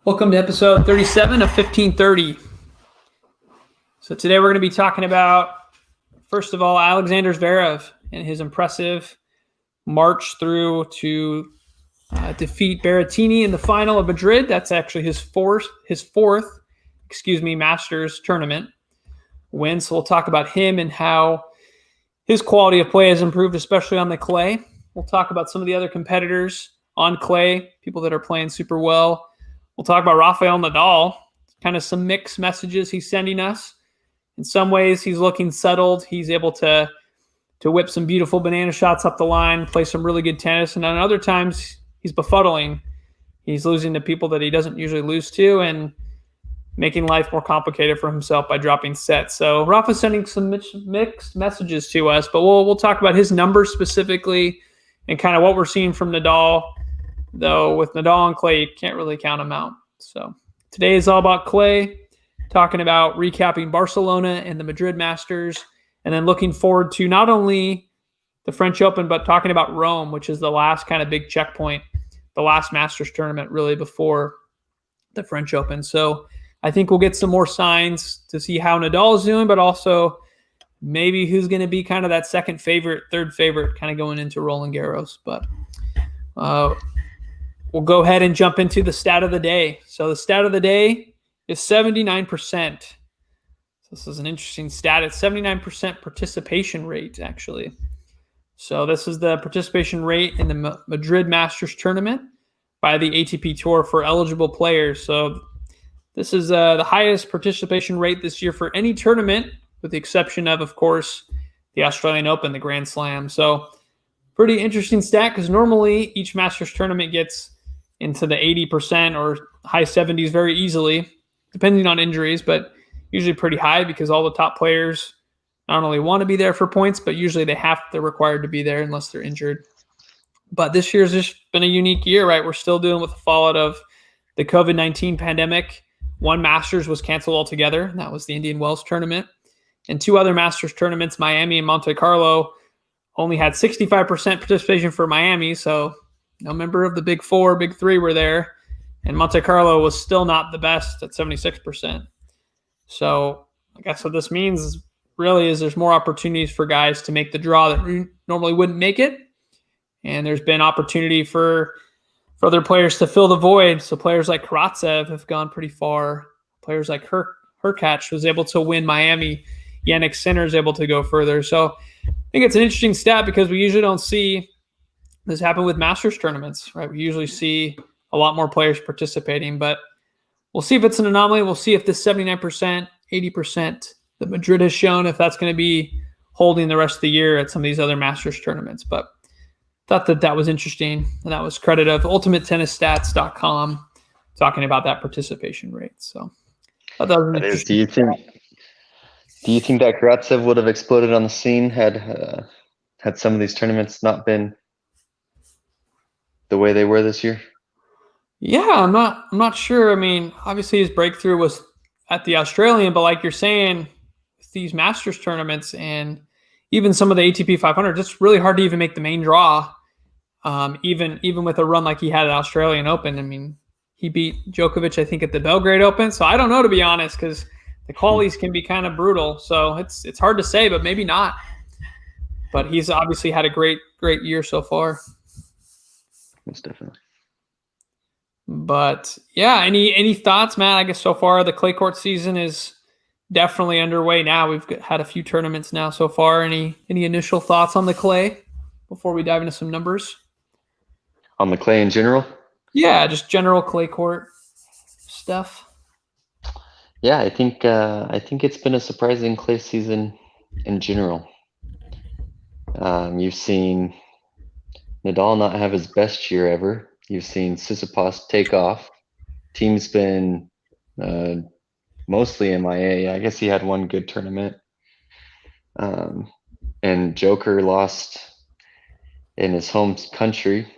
Welcome to episode 37 of 1530. So today we're going to be talking about, first of all, Alexander Zverev and his impressive march through to defeat Berrettini in the final of Madrid. That's actually his fourth Masters tournament win. So we'll talk about him and how his quality of play has improved, especially on the clay. We'll talk about some of the other competitors on clay, people that are playing super well. We'll talk about Rafael Nadal, kind of some mixed messages he's sending us. In some ways, he's looking settled. He's able to whip some beautiful banana shots up the line, play some really good tennis. And on other times, he's befuddling. He's losing to people that he doesn't usually lose to and making life more complicated for himself by dropping sets. So Rafa's sending some mixed messages to us, but we'll talk about his numbers specifically and kind of what we're seeing from Nadal. Though with Nadal and clay, you can't really count them out. So today is all about clay, talking about recapping Barcelona and the Madrid Masters, and then looking forward to not only the French Open, but talking about Rome, which is the last kind of big checkpoint, the last Masters tournament really before the French Open. So I think we'll get some more signs to see how Nadal is doing, but also maybe who's going to be kind of that second favorite, third favorite kind of going into Roland Garros. But we'll go ahead and jump into the stat of the day. So the stat of the day is 79%. So this is an interesting stat. It's 79% participation rate, actually. So this is the participation rate in the Madrid Masters tournament by the ATP Tour for eligible players. So this is the highest participation rate this year for any tournament, with the exception of course, the Australian Open, the Grand Slam. So pretty interesting stat because normally each Masters tournament gets into the 80% or high 70s very easily, depending on injuries, but usually pretty high because all the top players not only want to be there for points, but usually they're required to be there unless they're injured. But this year's just been a unique year, right? We're still dealing with the fallout of the COVID-19 pandemic. One Masters was canceled altogether, and that was the Indian Wells tournament. And two other Masters tournaments, Miami and Monte Carlo, only had 65% participation for Miami, so no member of the big four, big three were there. And Monte Carlo was still not the best at 76%. So I guess what this means really is there's more opportunities for guys to make the draw that normally wouldn't make it. And there's been opportunity for other players to fill the void. So players like Karatsev have gone pretty far. Players like Hurkacz was able to win Miami. Yannick Sinner is able to go further. So I think it's an interesting stat because we usually don't see this happen with Masters tournaments, right? We usually see a lot more players participating, but we'll see if it's an anomaly. We'll see if this 79%, 80% that Madrid has shown, if that's going to be holding the rest of the year at some of these other Masters tournaments. But thought that was interesting, and that was credit of ultimatetennisstats.com talking about that participation rate. So I thought that was an interesting. Do you think that Karatsev would have exploded on the scene had some of these tournaments not been the way they were this year? Yeah, I'm not sure. I mean, obviously his breakthrough was at the Australian, but like you're saying, with these Masters tournaments and even some of the ATP 500, it's really hard to even make the main draw. Even with a run like he had at Australian Open. I mean, he beat Djokovic, I think, at the Belgrade Open. So I don't know, to be honest, because the qualities can be kind of brutal. So it's hard to say, but maybe not. But he's obviously had a great year so far. Most definitely. But yeah, any thoughts, Matt? I guess so far the clay court season is definitely underway now. We've had a few tournaments now so far. Any initial thoughts on the clay before we dive into some numbers? On the clay in general? Yeah, just general clay court stuff. Yeah, I think it's been a surprising clay season in general. You've seen Nadal not have his best year ever. You've seen Tsitsipas take off. Team's been mostly MIA. I guess he had one good tournament. And Joker lost in his home country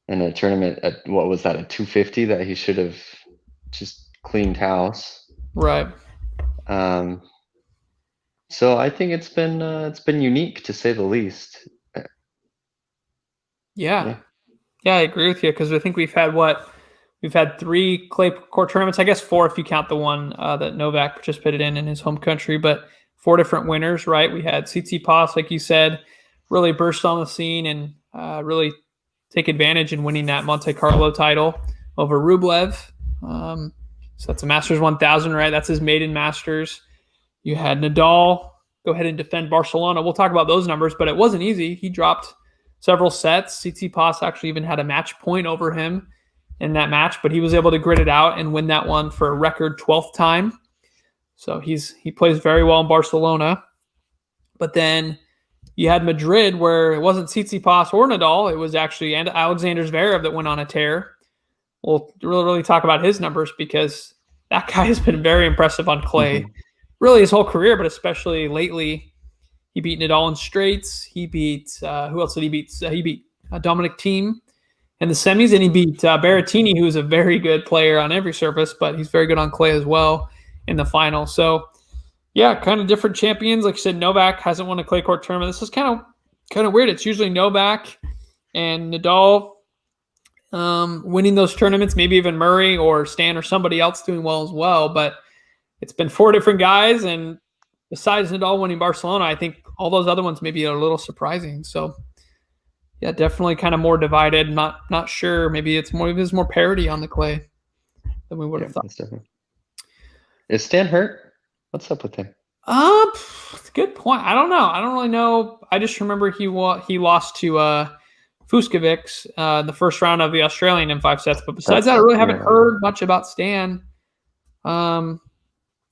in a tournament at, what was that, a 250 that he should have just cleaned house. Right. So I think it's been unique, to say the least. Yeah, I agree with you, because I think we've had We've had 3 clay court tournaments, I guess 4 if you count the one that Novak participated in his home country, but 4 different winners, right? We had Tsitsipas, like you said, really burst on the scene and really take advantage in winning that Monte Carlo title over Rublev. So that's a Masters 1000, right? That's his maiden Masters. You had Nadal go ahead and defend Barcelona. We'll talk about those numbers, but it wasn't easy. He dropped several sets. Tsitsipas actually even had a match point over him in that match, but he was able to grit it out and win that one for a record 12th time. So he plays very well in Barcelona. But then you had Madrid, where it wasn't Tsitsipas or Nadal. It was actually Alexander Zverev that went on a tear. We'll really talk about his numbers because that guy has been very impressive on clay. Really his whole career, but especially lately. He beat Nadal in straights. He beat, who else did he beat? He beat Dominic Thiem in the semis, and he beat Berrettini, who is a very good player on every surface, but he's very good on clay as well in the final. So, yeah, kind of different champions. Like I said, Novak hasn't won a clay court tournament. This is kind of weird. It's usually Novak and Nadal winning those tournaments, maybe even Murray or Stan or somebody else doing well as well. But it's been 4 different guys, and besides Nadal winning Barcelona, I think all those other ones maybe are a little surprising. So, yeah, definitely kind of more divided. Not sure. Maybe there's more parity on the clay than we would have thought. Is Stan hurt? What's up with him? Good point. I don't know. I don't really know. I just remember he lost to Fuskovics in the first round of the Australian in 5 sets. But besides that, I really haven't heard much about Stan.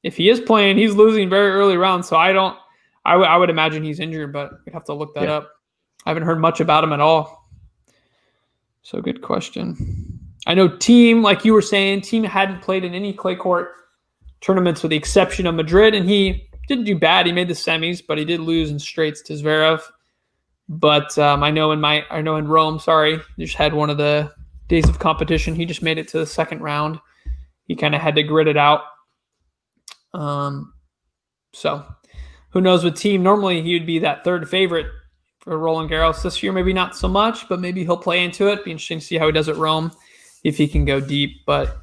If he is playing, he's losing very early rounds. So I would imagine he's injured, but we'd have to look that up. I haven't heard much about him at all. So good question. I know Thiem, like you were saying, Thiem hadn't played in any clay court tournaments with the exception of Madrid, and he didn't do bad. He made the semis, but he did lose in straights to Zverev. But I know in Rome, he just had one of the days of competition. He just made it to the second round. He kind of had to grit it out. So who knows with Thiem? Normally he would be that third favorite for Roland Garros. This year maybe not so much, but maybe he'll play into it. Be interesting to see how he does at Rome, if he can go deep. But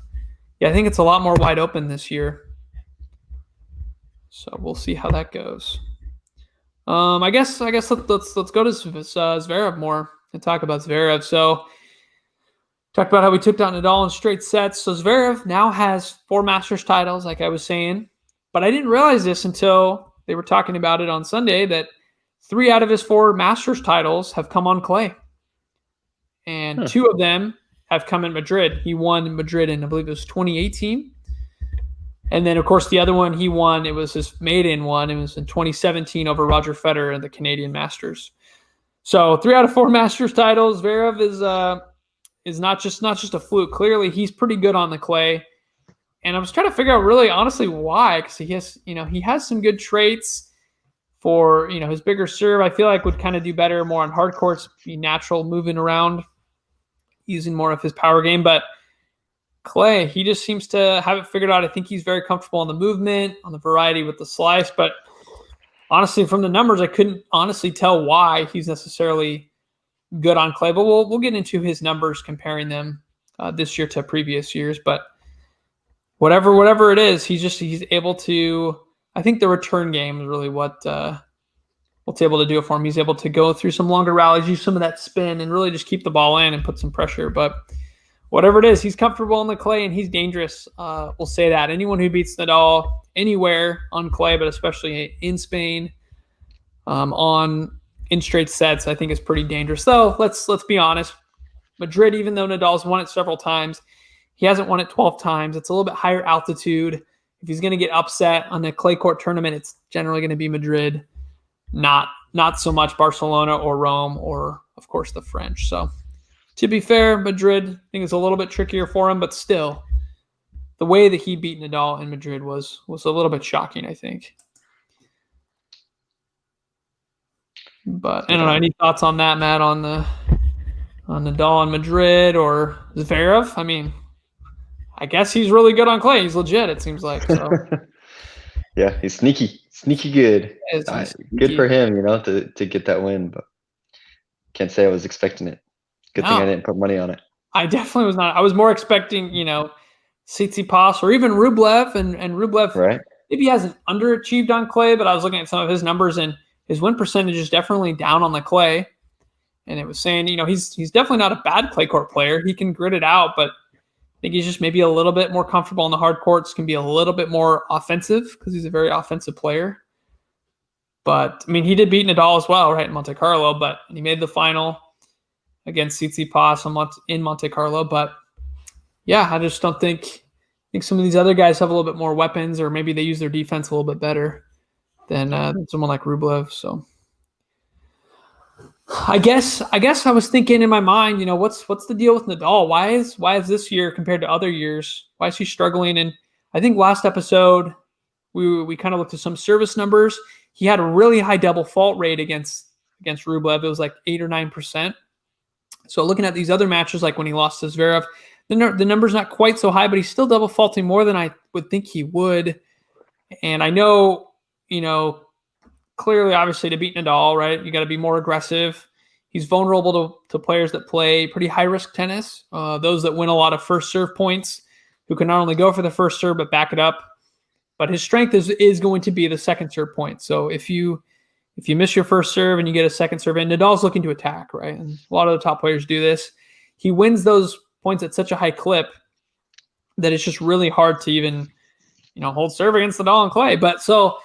yeah, I think it's a lot more wide open this year. So we'll see how that goes. I guess let's go to Zverev more and talk about Zverev. So talked about how we took down Nadal in straight sets. So Zverev now has 4 Masters titles, like I was saying. But I didn't realize this until they were talking about it on Sunday, that 3 out of his 4 Masters titles have come on clay. And 2 of them have come in Madrid. He won in Madrid in, I believe it was 2018. And then, of course, the other one he won, it was his maiden one. It was in 2017 over Roger Federer in the Canadian Masters. So 3 out of 4 Masters titles. Zverev is not just a fluke. Clearly, he's pretty good on the clay. And I was trying to figure out really honestly why, because he has some good traits for, his bigger serve. I feel like would kind of do better more on hard courts, be natural moving around, using more of his power game. But clay, he just seems to have it figured out. I think he's very comfortable on the movement, on the variety with the slice. But honestly, from the numbers, I couldn't honestly tell why he's necessarily good on clay. But we'll get into his numbers, comparing them this year to previous years. But whatever it is, he's able to. I think the return game is really what's able to do it for him. He's able to go through some longer rallies, use some of that spin, and really just keep the ball in and put some pressure. But whatever it is, he's comfortable on the clay and he's dangerous. We'll say that. Anyone who beats Nadal anywhere on clay, but especially in Spain, in straight sets, I think is pretty dangerous. Though let's be honest, Madrid, even though Nadal's won it several times, he hasn't won it 12 times. It's a little bit higher altitude. If he's going to get upset on a clay court tournament, it's generally going to be Madrid, not so much Barcelona or Rome or, of course, the French. So to be fair, Madrid, I think, is a little bit trickier for him, but still, the way that he beat Nadal in Madrid was a little bit shocking, I think. But I don't know. Any thoughts on that, Matt, on Nadal in Madrid or Zverev? I mean, I guess he's really good on clay. He's legit, it seems like. So. Yeah, he's sneaky good. He's good for him, to get that win. But can't say I was expecting it. Good thing I didn't put money on it. I definitely was not. I was more expecting, Tsitsipas or even Rublev, and Rublev right? maybe hasn't underachieved on clay, but I was looking at some of his numbers, and his win percentage is definitely down on the clay. And it was saying, he's definitely not a bad clay court player. He can grit it out, but I think he's just maybe a little bit more comfortable on the hard courts, can be a little bit more offensive because he's a very offensive player. But, I mean, he did beat Nadal as well, right, in Monte Carlo, but he made the final against Tsitsipas in Monte Carlo. But, yeah, I just don't think some of these other guys have a little bit more weapons, or maybe they use their defense a little bit better than someone like Rublev. So I guess I was thinking in my mind, what's the deal with Nadal? Why is this year compared to other years? Why is he struggling? And I think last episode we kind of looked at some service numbers. He had a really high double fault rate against Rublev. It was like 8 or 9%. So looking at these other matches, like when he lost to Zverev, the number's not quite so high, but he's still double faulting more than I would think he would. And I know, clearly, obviously, to beat Nadal, right, you got to be more aggressive. He's vulnerable to players that play pretty high-risk tennis, those that win a lot of first serve points, who can not only go for the first serve but back it up. But his strength is going to be the second serve point. So if you miss your first serve and you get a second serve in, Nadal's looking to attack, right? And a lot of the top players do this. He wins those points at such a high clip that it's just really hard to even, hold serve against Nadal and clay. But so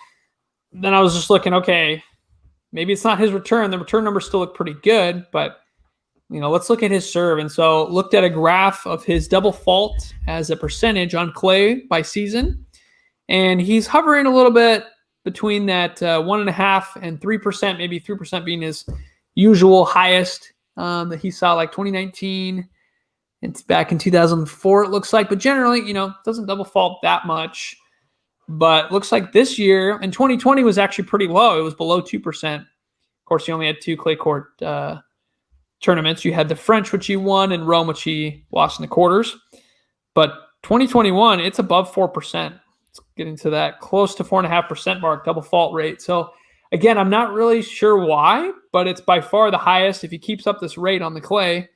then I was just looking, okay, maybe it's not his return. The return numbers still look pretty good, but let's look at his serve. And so looked at a graph of his double fault as a percentage on clay by season. And he's hovering a little bit between that 1.5% and 3%, maybe 3% being his usual highest that he saw like 2019 and back in 2004, it looks like. But generally, doesn't double fault that much. But looks like this year, and 2020 was actually pretty low. It was below 2%. Of course, he only had 2 clay court tournaments. You had the French, which he won, and Rome, which he lost in the quarters. But 2021, it's above 4%. It's getting to that close to 4.5% mark, double fault rate. So, again, I'm not really sure why, but it's by far the highest. If he keeps up this rate on the clay,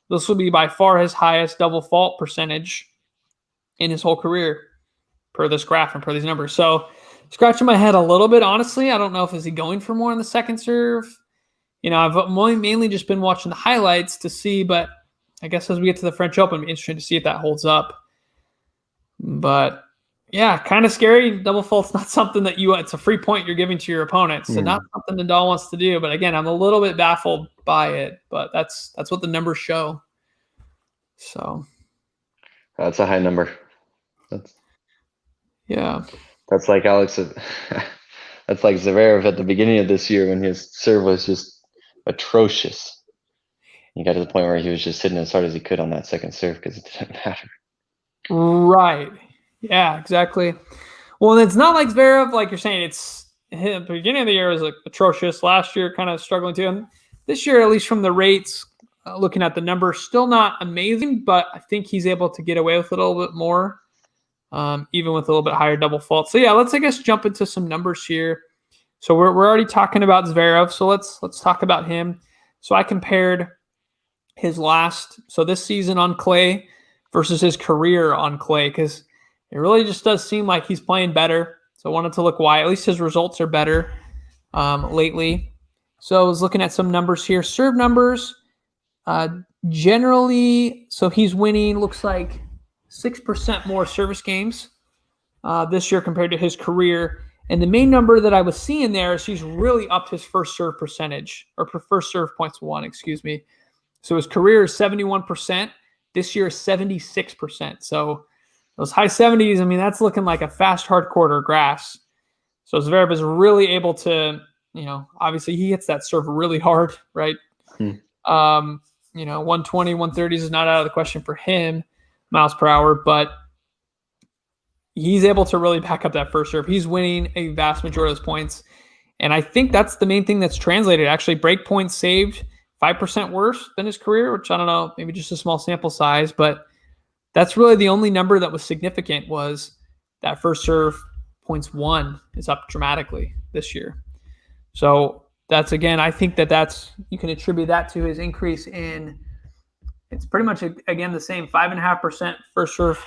this will be by far his highest double fault percentage in his whole career, per this graph and per these numbers. So scratching my head a little bit, honestly. I don't know if is he going for more on the second serve. I've mainly just been watching the highlights to see, but I guess as we get to the French Open, it'll be interesting to see if that holds up. But yeah, kind of scary. Double fault's not something that it's a free point you're giving to your opponent. So not something Nadal wants to do. But again, I'm a little bit baffled by it, but that's what the numbers show. So That's a high number. Yeah. That's like Alex. That's like Zverev at the beginning of this year when his serve was just atrocious. He got to the point where he was just hitting as hard as he could on that second serve because it didn't matter. Right. Yeah, exactly. Well, it's not like Zverev, like you're saying. It's at the beginning of the year was like atrocious. Last year, kind of struggling too. And this year, at least from the rates, looking at the numbers, still not amazing, but I think he's able to get away with it a little bit more. Even with a little bit higher double fault. So yeah, let's jump into some numbers here. So we're already talking about Zverev. So let's talk about him. So I compared his this season on clay versus his career on clay, because it really just does seem like he's playing better. So I wanted to look why. At least his results are better lately. So I was looking at some numbers here. Serve numbers. Generally, so he's winning, looks like 6% more service games this year compared to his career. And the main number that I was seeing there is he's really upped his first serve percentage, or first serve points won, excuse me. So his career is 71%. This year is 76%. So those high 70s, I mean, that's looking like a fast hard court or grass. So Zverev is really able to, obviously he hits that serve really hard, right? 120, 130s is not out of the question for him, miles per hour, but he's able to really back up that first serve. He's winning a vast majority of those points. And I think that's the main thing that's translated. Actually, break points saved 5% worse than his career, which I don't know, maybe just a small sample size, but that's really the only number that was significant, was that first serve points won is up dramatically this year. So that's, again, I think that's, you can attribute that to his increase in it's pretty much, again, the same 5.5% first serve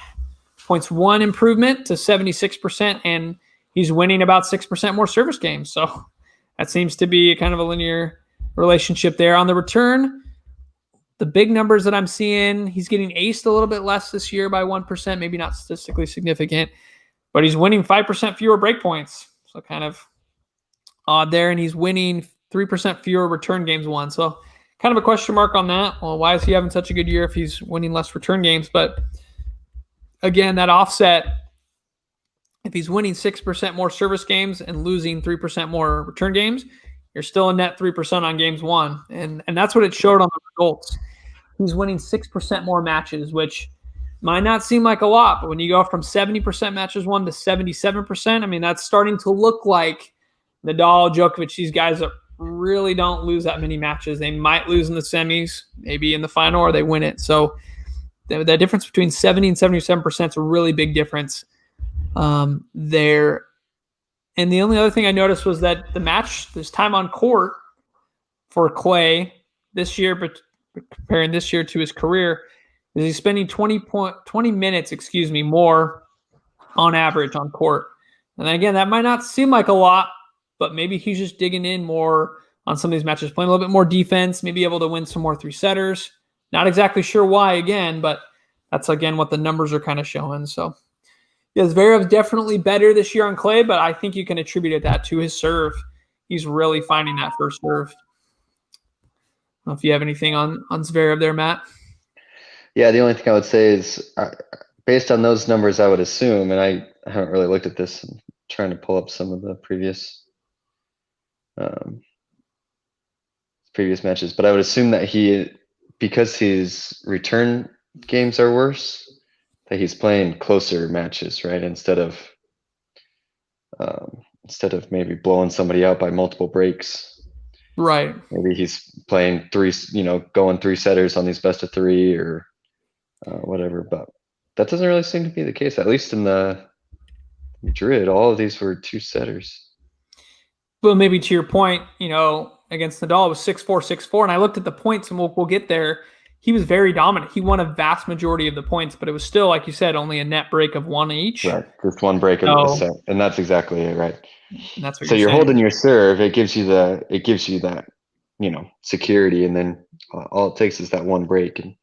points one improvement to 76%, and he's winning about 6% more service games. So that seems to be kind of a linear relationship there. On the return, the big numbers that I'm seeing, he's getting aced a little bit less this year by 1%, maybe not statistically significant, but he's winning 5% fewer break points. So kind of odd there, and he's winning 3% fewer return games won. So kind of a question mark on that. Well, why is he having such a good year if he's winning less return games? But again, that offset, if he's winning 6% more service games and losing 3% more return games, you're still a net 3% on games won. And that's what it showed on the results. He's winning 6% more matches, which might not seem like a lot, but when you go from 70% matches won to 77%, I mean, that's starting to look like Nadal, Djokovic, these guys that really don't lose that many matches. They might lose in the semis, maybe in the final, or they win it. So the difference between 70 and 77% is a really big difference there. And the only other thing I noticed was that this time on court for Clay this year, but comparing this year to his career, is he's spending 20 minutes, more on average on court. And again, that might not seem like a lot, but maybe he's just digging in more on some of these matches, playing a little bit more defense, maybe able to win some more 3-setters. Not exactly sure why again, but that's again what the numbers are kind of showing. So yeah, Zverev's definitely better this year on clay, but I think you can attribute that to his serve. He's really finding that first serve. I don't know if you have anything on Zverev there, Matt. Yeah, the only thing I would say is based on those numbers, I would assume, and I haven't really looked at this, I'm trying to pull up some of the previous matches, but I would assume that because his return games are worse, that he's playing closer matches, right? Instead of maybe blowing somebody out by multiple breaks. Right. Maybe he's playing going 3-setters on these best of 3 or whatever, but that doesn't really seem to be the case. At least in the Madrid, all of these were 2-setters. Well, maybe to your point, against Nadal, it was 6-4, 6-4, and I looked at the points, and we'll get there. He was very dominant. He won a vast majority of the points, but it was still, like you said, only a net break of 1 each. Right, just 1 break of a set, and that's exactly it, right? And that's what so you're saying. Holding your serve. It gives you that security, and then all it takes is that 1 break, and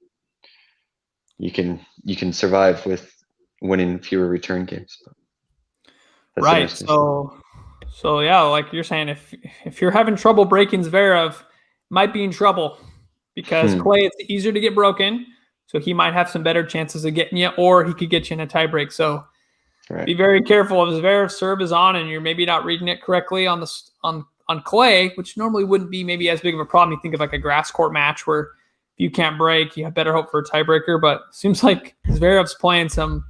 you can survive with winning fewer return games. Right. So yeah, like you're saying, if you're having trouble breaking Zverev, might be in trouble. Because clay, it's easier to get broken, so he might have some better chances of getting you, or he could get you in a tiebreak. So Be very careful. If Zverev's serve is on and you're maybe not reading it correctly on clay, which normally wouldn't be maybe as big of a problem. You think of like a grass court match where if you can't break, you have better hope for a tiebreaker. But it seems like Zverev's playing some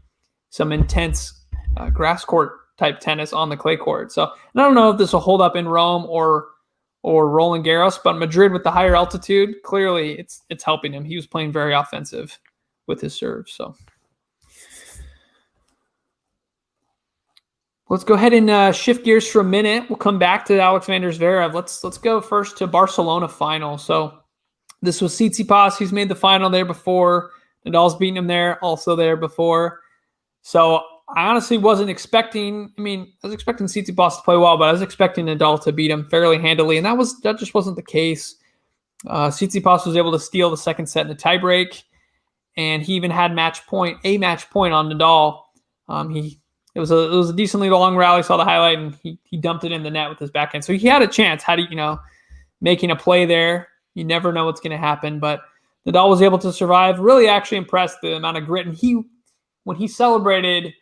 intense grass court type tennis on the clay court. So and I don't know if this will hold up in Rome or Roland Garros, but Madrid with the higher altitude, clearly it's helping him. He was playing very offensive with his serve. So let's go ahead and shift gears for a minute. We'll come back to Alexander Zverev. Let's go first to Barcelona final. So this was Tsitsipas. He's made the final there before. Nadal's beaten him there, also there before. So I honestly wasn't expecting. I was expecting Tsitsipas to play well, but I was expecting Nadal to beat him fairly handily, and that just wasn't the case. Tsitsipas was able to steal the second set in the tiebreak, and he even had a match point on Nadal. It was a decently long rally. Saw the highlight, and he dumped it in the net with his backhand. So he had a chance. Making a play there. You never know what's going to happen, but Nadal was able to survive. Really, actually impressed the amount of grit, and when he celebrated.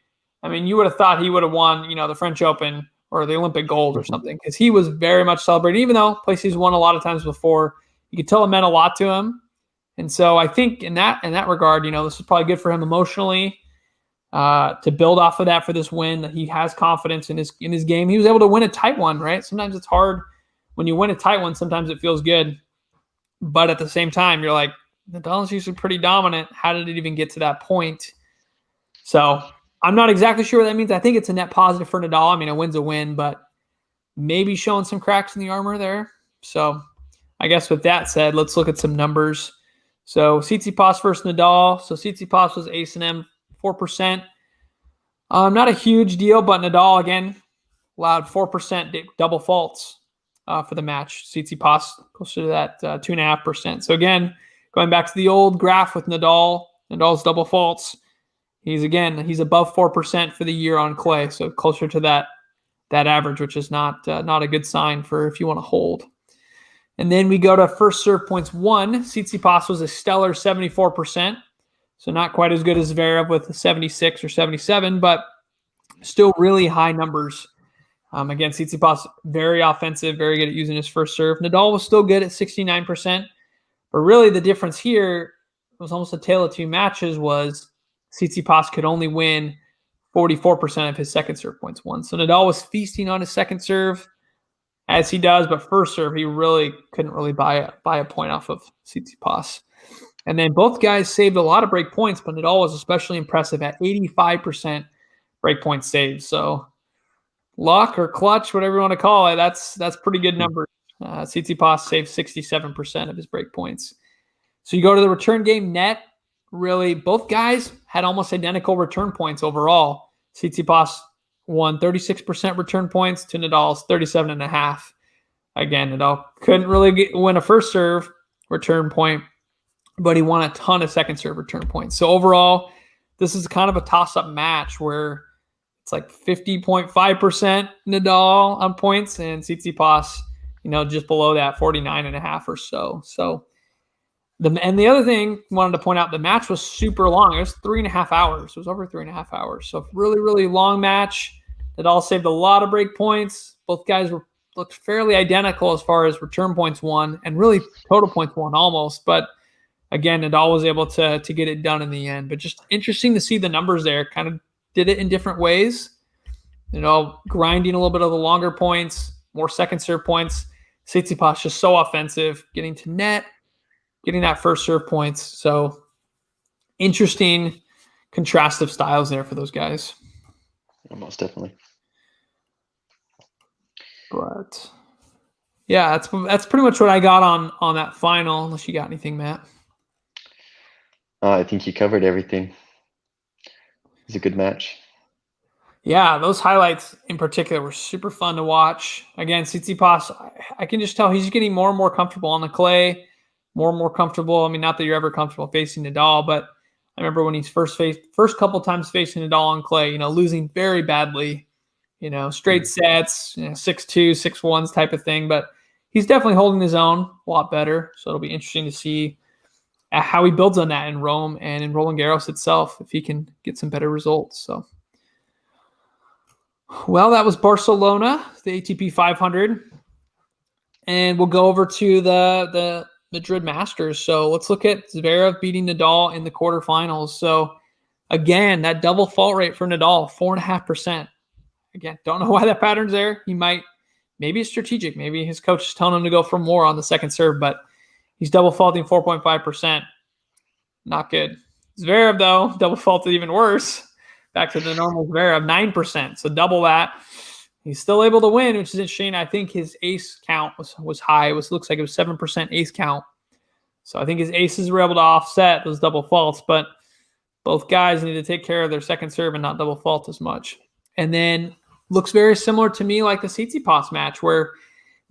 You would have thought he would have won, the French Open or the Olympic gold or something, because he was very much celebrating, even though place he's won a lot of times before. You could tell it meant a lot to him. And so I think in that regard, this is probably good for him emotionally to build off of that for this win, that he has confidence in his game. He was able to win a tight one, right? Sometimes it's hard when you win a tight one. Sometimes it feels good. But at the same time, you're like, Nadal's usually pretty dominant. How did it even get to that point? So I'm not exactly sure what that means. I think it's a net positive for Nadal. A win's a win, but maybe showing some cracks in the armor there. So I guess with that said, let's look at some numbers. So Tsitsipas versus Nadal. So Tsitsipas was ace and M, 4%. Not a huge deal, but Nadal, again, allowed 4% double faults for the match. Tsitsipas closer to that 2.5%. So again, going back to the old graph with Nadal's double faults, he's above 4% for the year on clay. So closer to that average, which is not a good sign for if you want to hold. And then we go to first serve points won. Tsitsipas was a stellar 74%. So not quite as good as Zverev with 76 or 77, but still really high numbers. Again, Tsitsipas, very offensive, very good at using his first serve. Nadal was still good at 69%. But really the difference here was almost a tale of two matches was Tsitsipas could only win 44% of his second serve points won. So Nadal was feasting on his second serve, as he does, but first serve, he really couldn't really buy a point off of Tsitsipas. And then both guys saved a lot of break points, but Nadal was especially impressive at 85% break point saves. So luck or clutch, whatever you want to call it, that's pretty good number. Tsitsipas saved 67% of his break points. So you go to the return game net. Really, both guys had almost identical return points overall. Tsitsipas won 36% return points to Nadal's 37.5. Again, Nadal couldn't really win a first serve return point, but he won a ton of second serve return points. So overall, this is kind of a toss-up match where it's like 50.5% Nadal on points and Tsitsipas, just below that 49.5 or so. So the other thing I wanted to point out, the match was super long. It was 3.5 hours. It was over 3.5 hours. So really, really long match. Nadal saved a lot of break points. Both guys looked fairly identical as far as return points won and really total points won almost. But again, Nadal was able to get it done in the end. But just interesting to see the numbers there. Kind of did it in different ways. Grinding a little bit of the longer points, more second serve points. Tsitsipas just so offensive, getting to net, getting that first serve points. So interesting contrast of styles there for those guys. Most definitely. But yeah, that's pretty much what I got on that final, unless you got anything, Matt. I think you covered everything. It was a good match. Yeah, those highlights in particular were super fun to watch. Again, Tsitsipas, I can just tell he's getting more and more comfortable on the clay, more and more comfortable. I mean, not that you're ever comfortable facing Nadal, but I remember when he's first couple times facing Nadal on clay, losing very badly, straight sets, 6-2, 6-1s type of thing. But he's definitely holding his own a lot better. So it'll be interesting to see how he builds on that in Rome and in Roland Garros itself, if he can get some better results. So, well, that was Barcelona, the ATP 500. And we'll go over to the Madrid Masters. So let's look at Zverev beating Nadal in the quarterfinals. So again, that double fault rate for Nadal, 4.5%. Again, don't know why that pattern's there. Maybe it's strategic. Maybe his coach is telling him to go for more on the second serve, but he's double faulting 4.5%. Not good. Zverev, though, double faulted even worse. Back to the normal Zverev, 9%. So double that. He's still able to win, which is interesting. I think his ace count was high. Looks like it was 7% ace count. So I think his aces were able to offset those double faults, but both guys need to take care of their second serve and not double fault as much. And then looks very similar to me like the Tsitsipas match where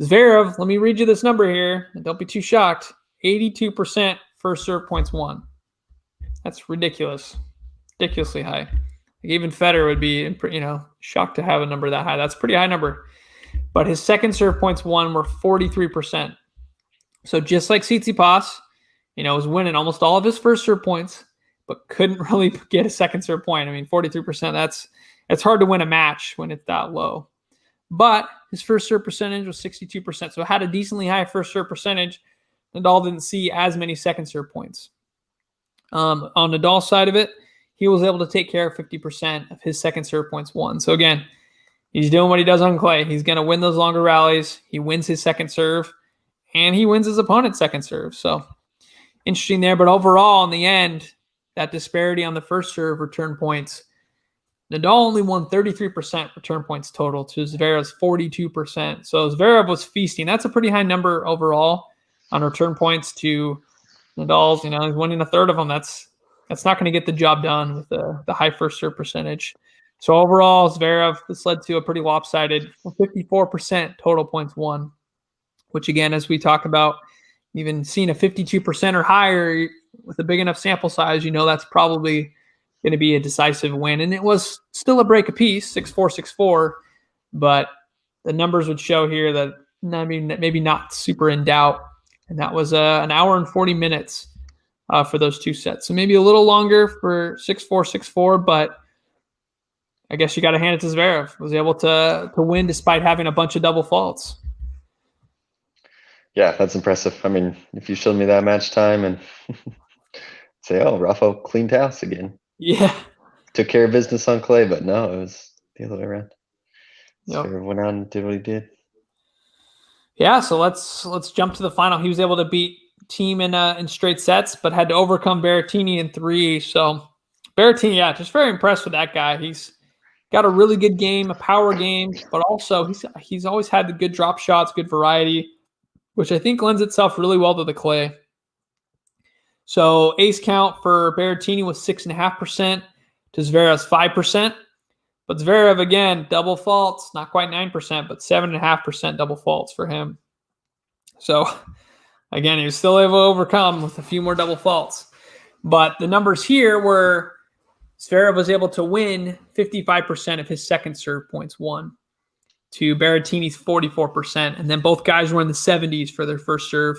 Zverev, let me read you this number here, and don't be too shocked, 82% first serve points won. That's ridiculous. Ridiculously high. Even Federer would be, shocked to have a number that high. That's a pretty high number. But his second serve points won were 43%. So just like Tsitsipas, was winning almost all of his first serve points, but couldn't really get a second serve point. I mean, 43%, it's hard to win a match when it's that low. But his first serve percentage was 62%. So it had a decently high first serve percentage. Nadal didn't see as many second serve points. On Nadal's side of it, he was able to take care of 50% of his second serve points won. So again, he's doing what he does on clay. He's going to win those longer rallies. He wins his second serve, and he wins his opponent's second serve. So interesting there. But overall, in the end, that disparity on the first serve return points, Nadal only won 33% return points total to Zverev's 42%. So Zverev was feasting. That's a pretty high number overall on return points to Nadal's, he's winning a third of them. That's not going to get the job done with the high first serve percentage. So overall, Zverev, this led to a pretty lopsided 54% total points won, which again, as we talk about, even seeing a 52% or higher with a big enough sample size, that's probably going to be a decisive win. And it was still a break apiece, 6-4, 6-4, but the numbers would show here that, maybe not super in doubt. And that was an hour and 40 minutes for those two sets. So maybe a little longer for 6-4, 6-4, but I guess you got to hand it to Zverev. Was able to win despite having a bunch of double faults. Yeah, that's impressive. I mean, if you showed me that match time and say, oh, Rafa cleaned house again. Yeah. Took care of business on clay, but no, it was the other way around. Yep. Zverev went out and did what he did. Yeah, so let's jump to the final. He was able to beat Thiem in straight sets, but had to overcome Berrettini in 3. So Berrettini, yeah, just very impressed with that guy. He's got a really good game, a power game, but also he's always had the good drop shots, good variety, which I think lends itself really well to the clay. So ace count for Berrettini was 6.5% to Zverev's 5%. But Zverev, again, double faults, not quite 9%, but 7.5% double faults for him. So, again, he was still able to overcome with a few more double faults. But the numbers here were Zverev was able to win 55% of his second serve points won to Berrettini's 44%. And then both guys were in the 70s for their first serve.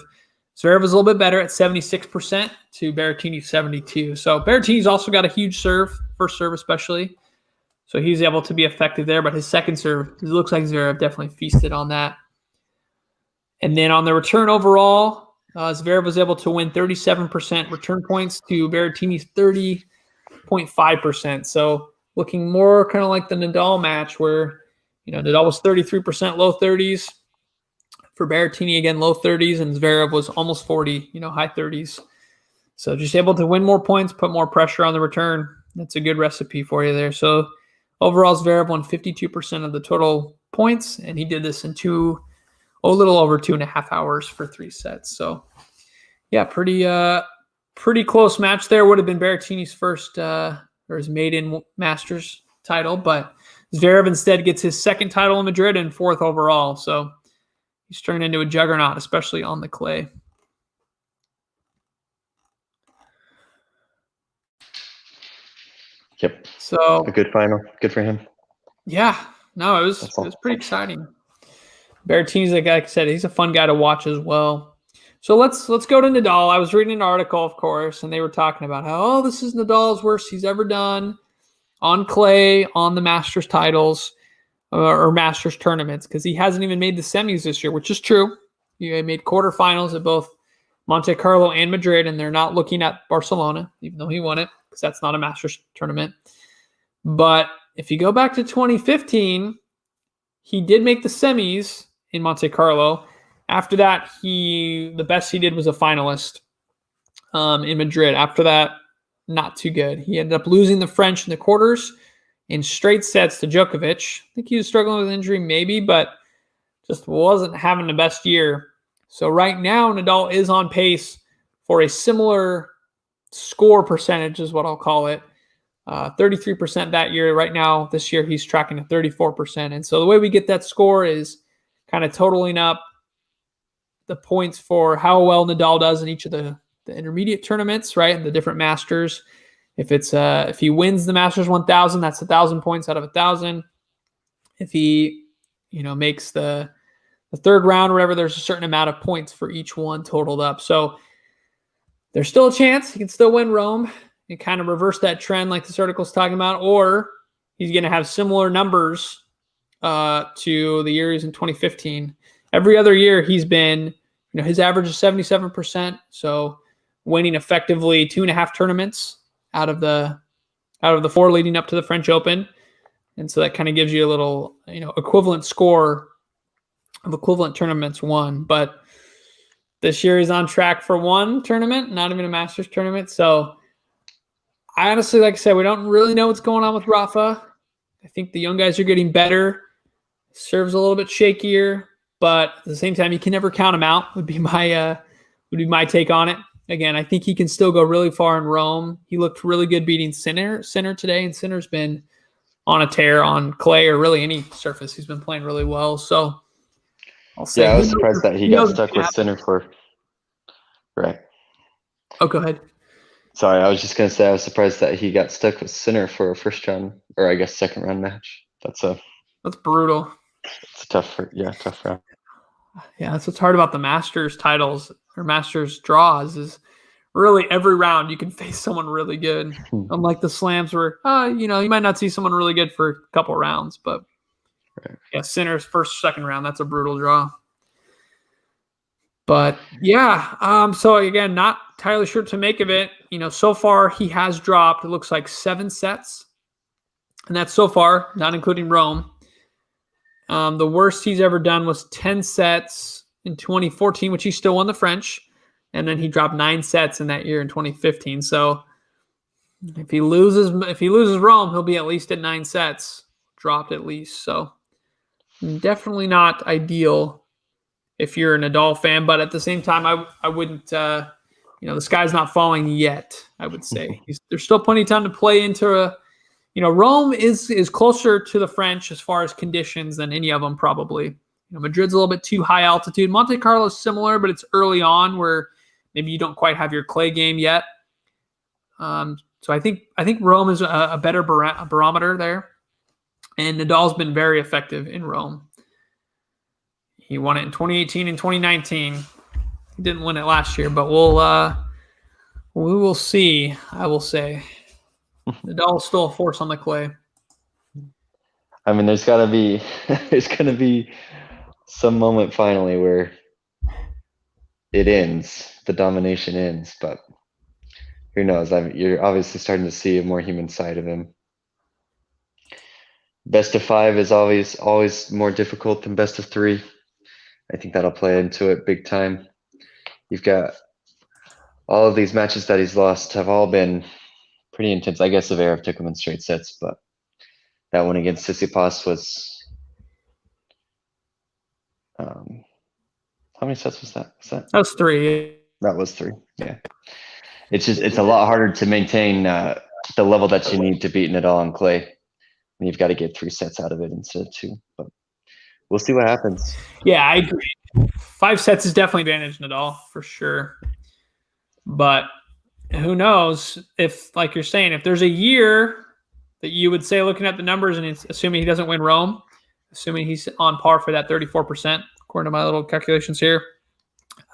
Zverev was a little bit better at 76% to Berrettini's 72%. So Berrettini's also got a huge serve, first serve especially. So he's able to be effective there, but his second serve, it looks like Zverev definitely feasted on that. And then on the return overall, Zverev was able to win 37% return points to Berrettini's 30.5%. So looking more kind of like the Nadal match where, Nadal was 33% low 30s. For Berrettini, again, low 30s, and Zverev was almost 40, high 30s. So just able to win more points, put more pressure on the return. That's a good recipe for you there. So overall, Zverev won 52% of the total points, and he did this in a little over 2.5 hours for 3 sets. So, yeah, pretty close match there. Would have been Berrettini's first or his maiden Masters title, but Zverev instead gets his second title in Madrid and 4th overall. So he's turned into a juggernaut, especially on the clay. Yep. So a good final. Good for him. Yeah. No, it was pretty exciting. Berrettini's, like I said, he's a fun guy to watch as well. So let's go to Nadal. I was reading an article, of course, and they were talking about how, this is Nadal's worst he's ever done on clay, on the Masters titles or Masters tournaments, because he hasn't even made the semis this year, which is true. He made quarterfinals at both Monte Carlo and Madrid, and they're not looking at Barcelona, even though he won it, because that's not a Masters tournament. But if you go back to 2015, he did make the semis in Monte Carlo. After that, the best he did was a finalist in Madrid. After that, not too good. He ended up losing the French in the quarters in straight sets to Djokovic. I think he was struggling with injury maybe, but just wasn't having the best year. So right now, Nadal is on pace for a similar score percentage is what I'll call it. 33% that year. Right now, this year, he's tracking to 34%. And so the way we get that score is kind of totaling up the points for how well Nadal does in each of the intermediate tournaments, right? And the different Masters. If he wins the Masters 1000, that's 1,000 points out of 1,000. If he, makes the third round or whatever, there's a certain amount of points for each one totaled up. So there's still a chance he can still win Rome and kind of reverse that trend like this article is talking about, or he's going to have similar numbers to the years in 2015. Every other year he's been, his average is 77%. So winning effectively 2.5 tournaments out of the 4 leading up to the French Open. And so that kind of gives you a little, equivalent score of equivalent tournaments won. But this year he's on track for 1 tournament, not even a Masters tournament. So I honestly, like I said, we don't really know what's going on with Rafa. I think the young guys are getting better. Serves a little bit shakier, but at the same time, you can never count him out. Would be my take on it. again, I think he can still go really far in Rome. He looked really good beating Sinner today, and Sinner's been on a tear on clay or really any surface. He's been playing really well. So I'll say, Yeah, I was surprised that he got stuck with Sinner for. Right. Oh, go ahead. Sorry, I was just gonna say I was surprised that he got stuck with Sinner for a first round, or I guess second round match. That's brutal. It's a tough round. Yeah, that's what's hard about the Masters titles or Masters draws is really every round you can face someone really good. Unlike the slams where, you might not see someone really good for a couple rounds, but yeah, Sinner's first, second round, that's a brutal draw. But yeah, so again, not entirely sure to make of it. So far he has dropped, it looks like 7 sets. And that's so far, not including Rome. The worst he's ever done was 10 sets in 2014, which he still won the French. And then he dropped 9 sets in that year in 2015. So if he loses Rome, he'll be at least at 9 sets, dropped at least. So definitely not ideal if you're a Nadal fan. But at the same time, I wouldn't, the sky's not falling yet, I would say. There's still plenty of time to play into Rome is closer to the French as far as conditions than any of them probably. Madrid's a little bit too high altitude. Monte Carlo is similar, but it's early on where maybe you don't quite have your clay game yet. So I think Rome is a better barometer there. And Nadal's been very effective in Rome. He won it in 2018 and 2019. He didn't win it last year, but we will see, I will say. Nadal's still a force on the clay. I mean, there's gonna be some moment finally where it ends, the domination ends, but who knows? You're obviously starting to see a more human side of him. Best of 5 is always more difficult than best of 3. I think that'll play into it big time. You've got all of these matches that he's lost have all been pretty intense. I guess Zverev took him in straight sets, but that one against Tsitsipas was how many sets was that? That was 3. That was 3. Yeah. It's a lot harder to maintain the level that you need to beat Nadal on clay. And you've got to get 3 sets out of it instead of 2. But we'll see what happens. Yeah, I agree. 5 sets is definitely advantage Nadal for sure. But who knows if, like you're saying, if there's a year that you would say, looking at the numbers and it's assuming he doesn't win Rome, assuming he's on par for that 34%, according to my little calculations here,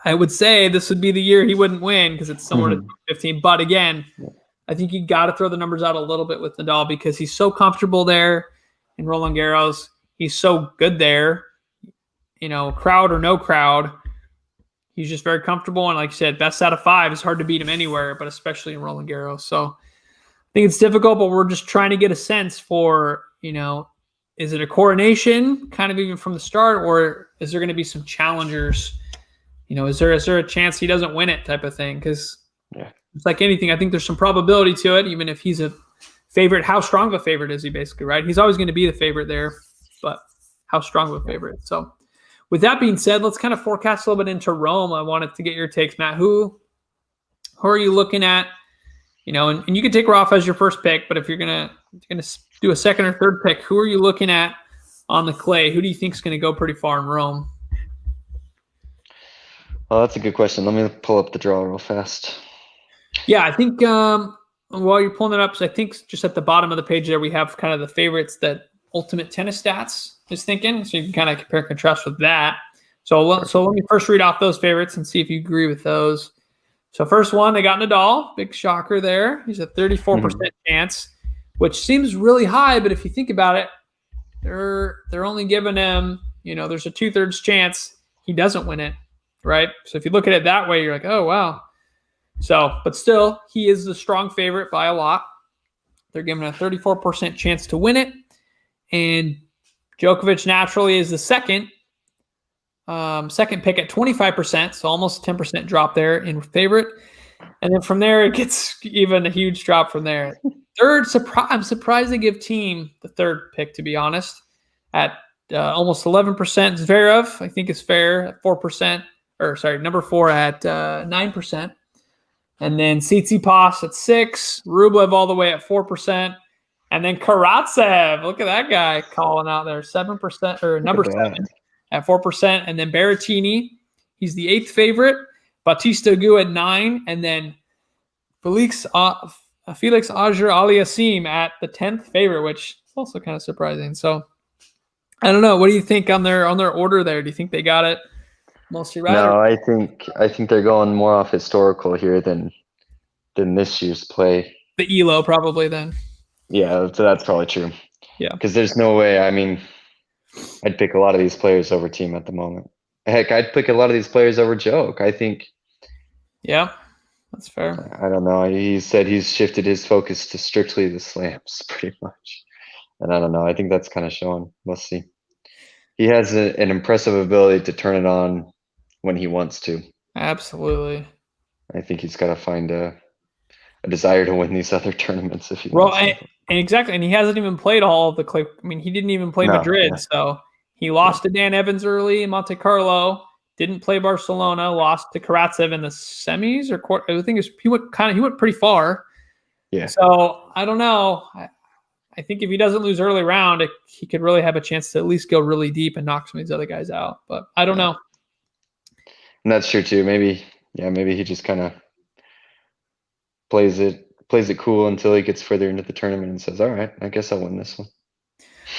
I would say this would be the year he wouldn't win because it's somewhere to 15. But again, I think you got to throw the numbers out a little bit with Nadal because he's so comfortable there in Roland Garros. He's so good there, crowd or no crowd. He's just very comfortable. And like you said, best out of 5 is hard to beat him anywhere, but especially in Roland Garros. So I think it's difficult, but we're just trying to get a sense for, is it a coronation kind of even from the start, or is there going to be some challengers? Is there a chance he doesn't win it type of thing? Because it's like anything. I think there's some probability to it, even if he's a favorite. How strong of a favorite is he basically, right? He's always going to be the favorite there, but how strong of a favorite? So with that being said, let's kind of forecast a little bit into Rome. I wanted to get your takes, Matt. Who are you looking at? And you can take Rafa as your first pick, but if you're gonna do a second or third pick, who are you looking at on the clay? Who do you think is going to go pretty far in Rome? Oh, that's a good question. Let me pull up the draw real fast. Yeah, I think while you're pulling it up, so I think just at the bottom of the page there, we have kind of the favorites that Ultimate Tennis Stats is thinking. So you can kind of compare and contrast with that. So let me first read off those favorites and see if you agree with those. So first one, they got Nadal. Big shocker there. He's a 34% chance, which seems really high. But if you think about it, they're only giving him, there's a 2/3 chance he doesn't win it, right? So if you look at it that way, you're like, oh, wow. So, but still, he is the strong favorite by a lot. They're giving a 34% chance to win it. And Djokovic naturally is the second pick at 25%, so almost 10% drop there in favorite. And then from there, it gets even a huge drop from there. Third, I'm surprised they give Team the third pick, to be honest, at almost 11%. Zverev, I think, is fair at 4%. Or sorry, number 4 at 9%. And then Tsitsipas at 6, Rublev all the way at 4%. And then Karatsev, look at that guy calling out there, 7% or number 7 at 4%. And then Berrettini, he's the 8th favorite. Bautista Agut at 9, and then Felix Auger-Aliassime at the 10th favorite, which is also kind of surprising. So I don't know. What do you think on their order there? Do you think they got it mostly right? No, I think they're going more off historical here than this year's play. The ELO probably then. Yeah, so that's probably true. Yeah, because there's no way. I mean, I'd pick a lot of these players over Team at the moment. Heck, I'd pick a lot of these players over Joke. I think. Yeah, that's fair. I don't know. He said he's shifted his focus to strictly the slams, pretty much. And I don't know. I think that's kind of showing. We'll see. He has an impressive ability to turn it on when he wants to. Absolutely. I think he's got to find a desire to win these other tournaments if he wants to. And exactly. And he hasn't even played all of the clay. I mean, he didn't even play Madrid. Yeah. So he lost to Dan Evans early in Monte Carlo. Didn't play Barcelona. Lost to Karatsev in the semis or quarter. I think he went pretty far. Yeah. So I don't know. I think if he doesn't lose early round, he could really have a chance to at least go really deep and knock some of these other guys out. But I don't know. And that's true too. Maybe he just kind of plays it cool until he gets further into the tournament and says, "All right, I guess I'll win this one."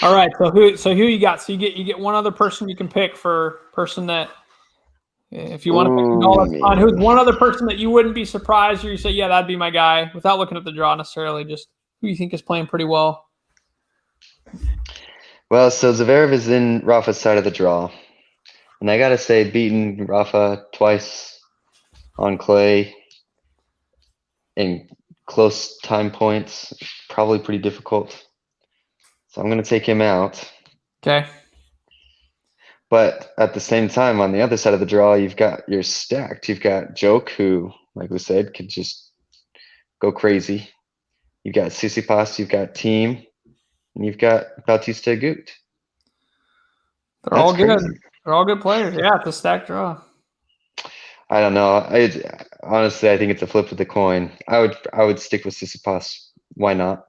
All right. So who you got? So you get one other person you can pick for person that if you want to pick on who's one other person that you wouldn't be surprised or you say, yeah, that'd be my guy without looking at the draw necessarily, just who you think is playing pretty well. Well, so Zverev is in Rafa's side of the draw. And I got to say, beating Rafa twice on clay in close time points, probably pretty difficult. So I'm going to take him out. Okay. But at the same time, on the other side of the draw, you're stacked. You've got Joke, who, like we said, could just go crazy. You've got Tsitsipas, you've got Team, and you've got Bautista Agut. They're all good. They're all good players. Yeah, it's a stacked draw. I don't know. Honestly, I think it's a flip of the coin. I would stick with Tsitsipas. Why not?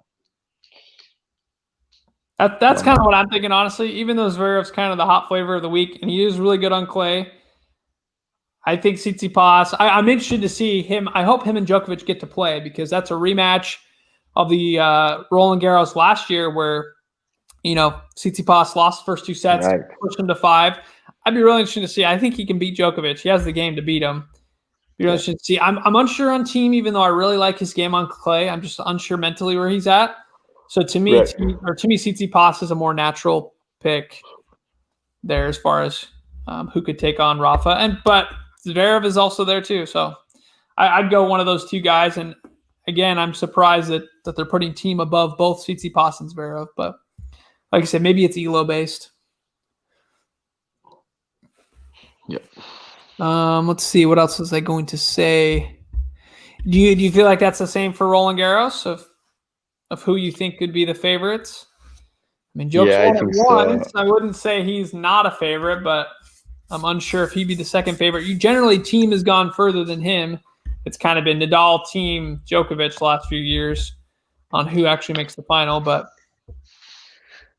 That's kind of what I'm thinking, honestly. Even though Zverev's kind of the hot flavor of the week, and he is really good on clay, I think Tsitsipas. I'm interested to see him. I hope him and Djokovic get to play because that's a rematch of the Roland Garros last year where, Tsitsipas lost the first 2 sets, right, pushed him to 5. I'd be really interested to see. I think he can beat Djokovic. He has the game to beat him. Be really interested to see. I'm unsure on Team, even though I really like his game on clay. I'm just unsure mentally where he's at. So to me, Tsitsipas is a more natural pick there as far as who could take on Rafa. But Zverev is also there too. So I'd go one of those two guys. And again, I'm surprised that they're putting Team above both Tsitsipas and Zverev. But like I said, maybe it's ELO based. Yep. Let's see. What else was I going to say? Do you feel like that's the same for Roland Garros of who you think could be the favorites? I mean, Joke's won. So I wouldn't say he's not a favorite, but I'm unsure if he'd be the second favorite. Generally, Team has gone further than him. It's kind of been Nadal, Team, Djokovic the last few years on who actually makes the final. But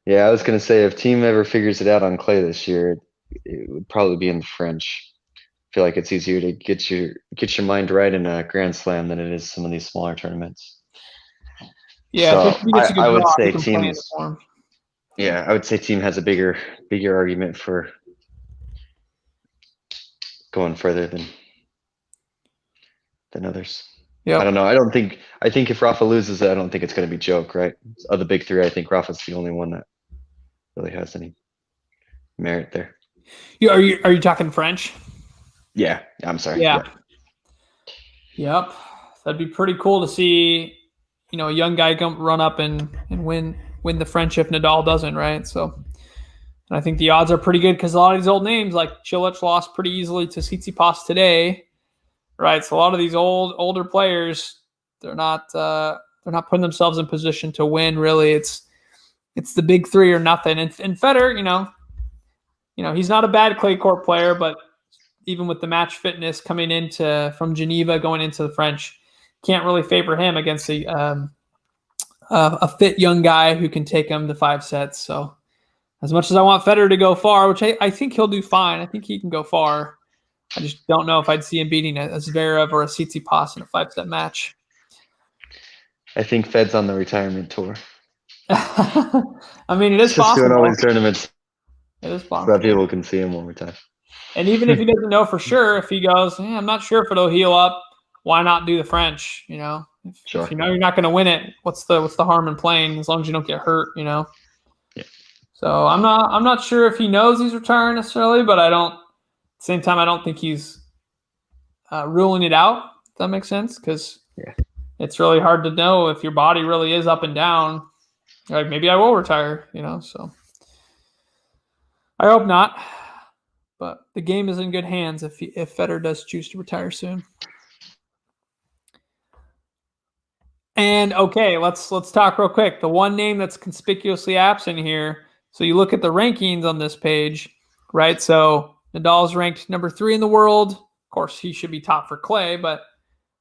yeah, I was going to say if Team ever figures it out on clay this year, it would probably be in the French. I feel like it's easier to get your mind right in a Grand Slam than it is some of these smaller tournaments. Yeah, so I would say Team. Yeah, I would say Team has a bigger argument for going further than others. Yeah, I don't know. I think if Rafa loses, I don't think it's going to be Joke, right? Of the big three, I think Rafa's the only one that really has any merit there. Are you talking French? Yeah, I'm sorry. Yeah. Yep. That'd be pretty cool to see, a young guy run up and win the French if Nadal doesn't, right? So, and I think the odds are pretty good because a lot of these old names like Cilic lost pretty easily to Tsitsipas today, right? So a lot of these older players, they're not putting themselves in position to win. Really, it's the big three or nothing. And Federer, he's not a bad clay court player, but even with the match fitness coming into from Geneva going into the French, can't really favor him against a fit young guy who can take him to 5 sets. So as much as I want Federer to go far, which I think he'll do fine, I think he can go far. I just don't know if I'd see him beating a Zverev or a Tsitsipas in a 5-set match. I think Fed's on the retirement tour. I mean, it is Just possible. doing all these tournaments It is so possible. that people can see him one more time. And even if he doesn't know for sure, if he goes, I'm not sure if it'll heal up, why not do the French? You know, if you know you're not going to win it, what's the harm in playing as long as you don't get hurt? You know. Yeah. So I'm not sure if he knows he's retiring necessarily, but at the same time, I don't think he's ruling it out. If that makes sense, because it's really hard to know if your body really is up and down. Like, maybe I will retire, you know. So I hope not. But the game is in good hands if Federer does choose to retire soon. And okay, let's talk real quick. The one name that's conspicuously absent here. So you look at the rankings on this page, right? So Nadal's ranked number 3 in the world. Of course, he should be top for clay, but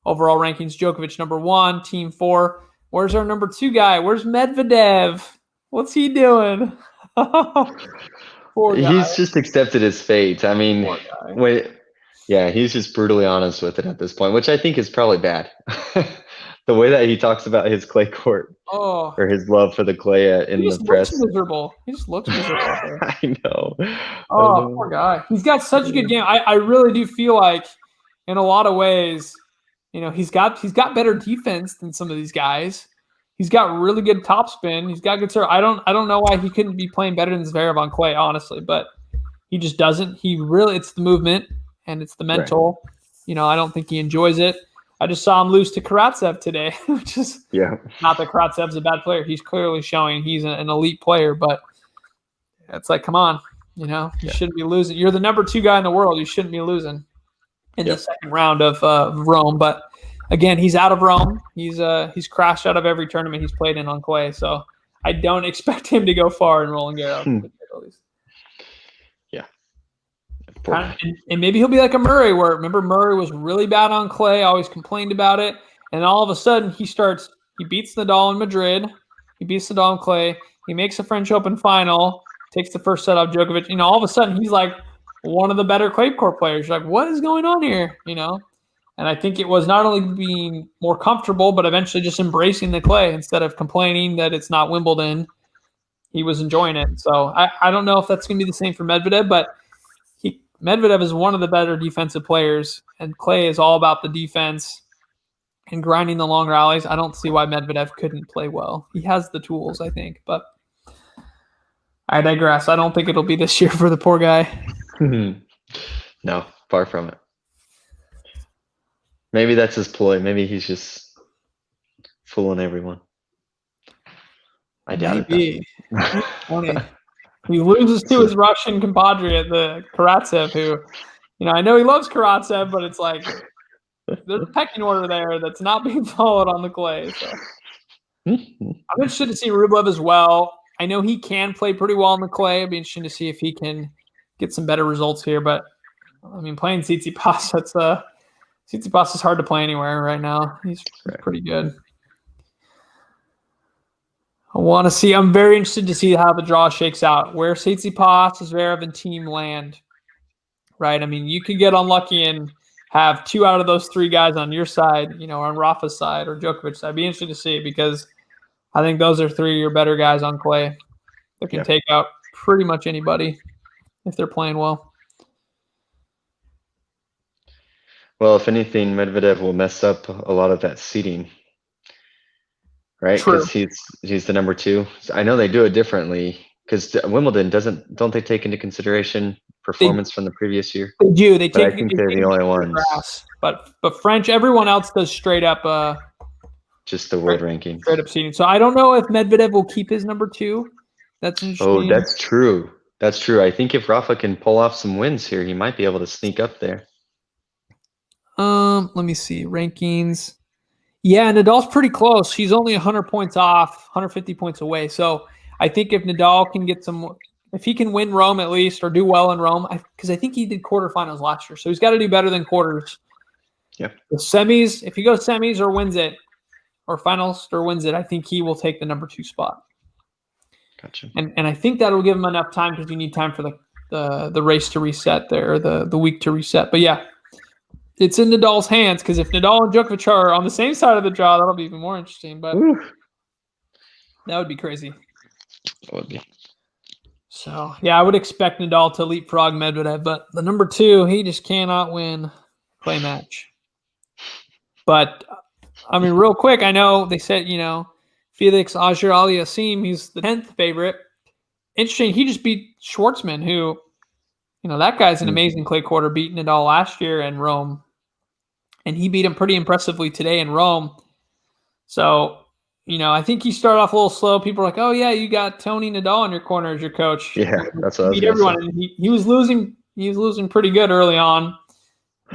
overall rankings, Djokovic number 1, team 4. Where's our number 2 guy? Where's Medvedev? What's he doing? Poor guy. He's just accepted his fate. I mean, he's just brutally honest with it at this point, which I think is probably bad. The way that he talks about his clay court or his love for the clay in the press. Miserable. He just looks miserable. I know. Poor guy. He's got such a good game. I really do feel like, in a lot of ways, you know, he's got better defense than some of these guys. He's got really good topspin. He's got good serve. I don't know why he couldn't be playing better than Zverev on clay, honestly, but he just doesn't. It's the movement and it's the mental. Right. You know, I don't think he enjoys it. I just saw him lose to Karatsev today, which is not that Karatsev's a bad player. He's clearly showing he's an elite player, but it's like, come on, you know, you shouldn't be losing. You're the number 2 guy in the world. You shouldn't be losing in the second round of Rome. But again, he's out of Rome. He's crashed out of every tournament he's played in on clay. So I don't expect him to go far in Roland Garros. At least. And maybe he'll be like a Murray, where remember Murray was really bad on clay, always complained about it, and all of a sudden he beats Nadal in Madrid, he beats Nadal in clay, he makes the French Open final, takes the first set off Djokovic. You know, all of a sudden he's like one of the better clay court players. You're like, what is going on here? You know, and I think it was not only being more comfortable, but eventually just embracing the clay instead of complaining that it's not Wimbledon. He was enjoying it. So I don't know if that's going to be the same for Medvedev, but Medvedev is one of the better defensive players, and clay is all about the defense and grinding the long rallies. I don't see why Medvedev couldn't play well. He has the tools, I think, but I digress. I don't think it'll be this year for the poor guy. No, far from it. Maybe that's his ploy. Maybe he's just fooling everyone. I doubt it. Funny. He loses to his Russian compadre, the Karatsev, who, you know, I know he loves Karatsev, but it's like there's a pecking order there that's not being followed on the clay. So I'm interested to see Rublev as well. I know he can play pretty well on the clay. It'd be interesting to see if he can get some better results here. But I mean, playing Tsitsipas, Tsitsipas is hard to play anywhere right now. He's pretty good. I'm very interested to see how the draw shakes out, where Tsitsipas, Zverev, and team land, right? I mean, you could get unlucky and have 2 out of those 3 guys on your side, you know, on Rafa's side or Djokovic's side. It'd be interesting to see, because I think those are 3 of your better guys on clay that can take out pretty much anybody if they're playing well. Well, if anything, Medvedev will mess up a lot of that seeding. Right, because he's the number 2. I know they do it differently, because Wimbledon don't they take into consideration performance from the previous year? They do. They take. I think they're the only ones. But French, everyone else does straight up. Just the world ranking. Straight up seeding. So I don't know if Medvedev will keep his number 2. That's interesting. Oh, that's true. That's true. I think if Rafa can pull off some wins here, he might be able to sneak up there. Let me see rankings. Yeah, Nadal's pretty close. She's only 100 points off, 150 points away. So I think if Nadal can get if he can win Rome at least or do well in Rome, because I think he did quarterfinals last year, so he's got to do better than quarters. Yeah. The semis, if he goes semis or wins it, or finals or wins it, I think he will take the number 2 spot. Gotcha. And I think that'll give him enough time because you need time for the race to reset there, or the week to reset. But yeah, it's in Nadal's hands, because if Nadal and Djokovic are on the same side of the draw, that'll be even more interesting. But that would be crazy. That would be. So yeah, I would expect Nadal to leapfrog Medvedev, but the number 2, he just cannot win clay match. But I mean, real quick, I know they said, Felix Auger-Aliassime, he's the 10th favorite. Interesting, he just beat Schwartzman, who, that guy's an amazing clay quarter, beating Nadal last year in Rome. And he beat him pretty impressively today in Rome. So, I think he started off a little slow. People are like, oh, yeah, you got Tony Nadal in your corner as your coach. Yeah, that's what I was beat going everyone. to say. And he was losing. He was losing pretty good early on.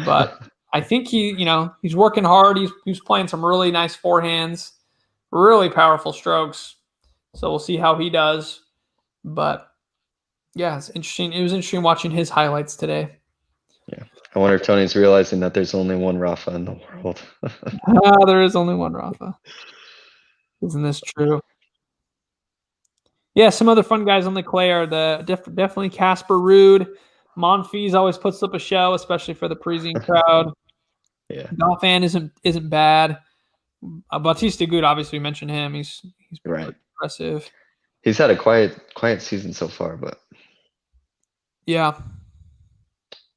But I think he's working hard. He's playing some really nice forehands, really powerful strokes. So we'll see how he does. But yeah, it's interesting. It was interesting watching his highlights today. Yeah. I wonder if Tony's realizing that there's only one Rafa in the world. There is only one Rafa. Isn't this true? Yeah, some other fun guys on the clay are definitely Casper Ruud. Monfils always puts up a show, especially for the Parisian crowd. Yeah. Goffin isn't bad. Bautista Agut, obviously, we mentioned him. He's been Right. really impressive. He's had a quiet season so far, but yeah,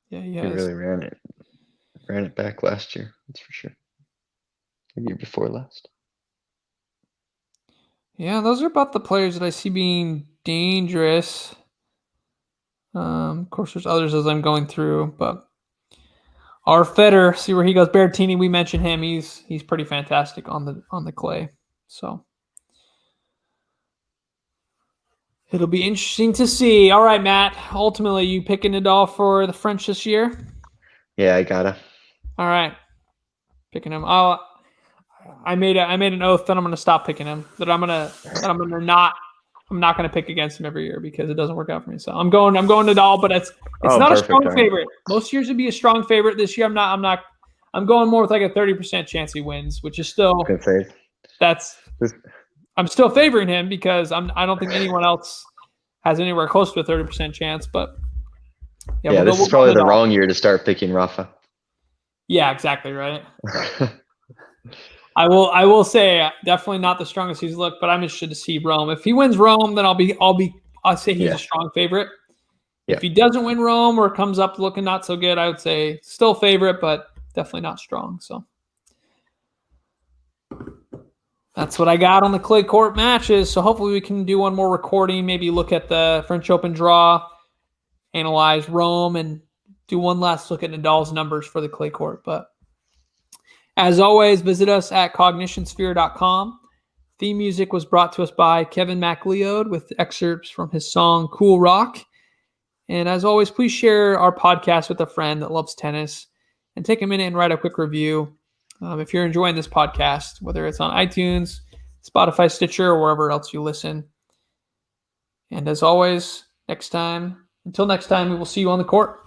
he has. He really ran it back last year. That's for sure. The year before last. Yeah, those are about the players that I see being dangerous. Of course, there's others as I'm going through, but our Federer, see where he goes. Berrettini, we mentioned him. He's pretty fantastic on the clay. So it'll be interesting to see. All right, Matt. Ultimately, you picking Nadal for the French this year? Yeah, I gotta. All right, picking him. I made an oath that I'm gonna stop picking him. I'm not gonna pick against him every year because it doesn't work out for me. So I'm going Nadal, but it's not perfect, a strong right. favorite. Most years would be a strong favorite. This year I'm going more with like a 30% chance he wins, which is still Good faith. I'm still favoring him because I don't think anyone else has anywhere close to a 30% chance. But yeah, this is probably the wrong year to start picking Rafa. Yeah, exactly right. I will say definitely not the strongest he's looked, but I'm interested to see Rome. If he wins Rome, then I'll say he's a strong favorite. Yeah. If he doesn't win Rome or comes up looking not so good, I would say still favorite, but definitely not strong. So that's what I got on the clay court matches. So hopefully we can do one more recording, maybe look at the French Open draw, analyze Rome, and do one last look at Nadal's numbers for the clay court. But as always, visit us at cognitionsphere.com. Theme music was brought to us by Kevin MacLeod with excerpts from his song Cool Rock. And as always, please share our podcast with a friend that loves tennis and take a minute and write a quick review. If you're enjoying this podcast, whether it's on iTunes, Spotify, Stitcher, or wherever else you listen. And as always, until next time, we will see you on the court.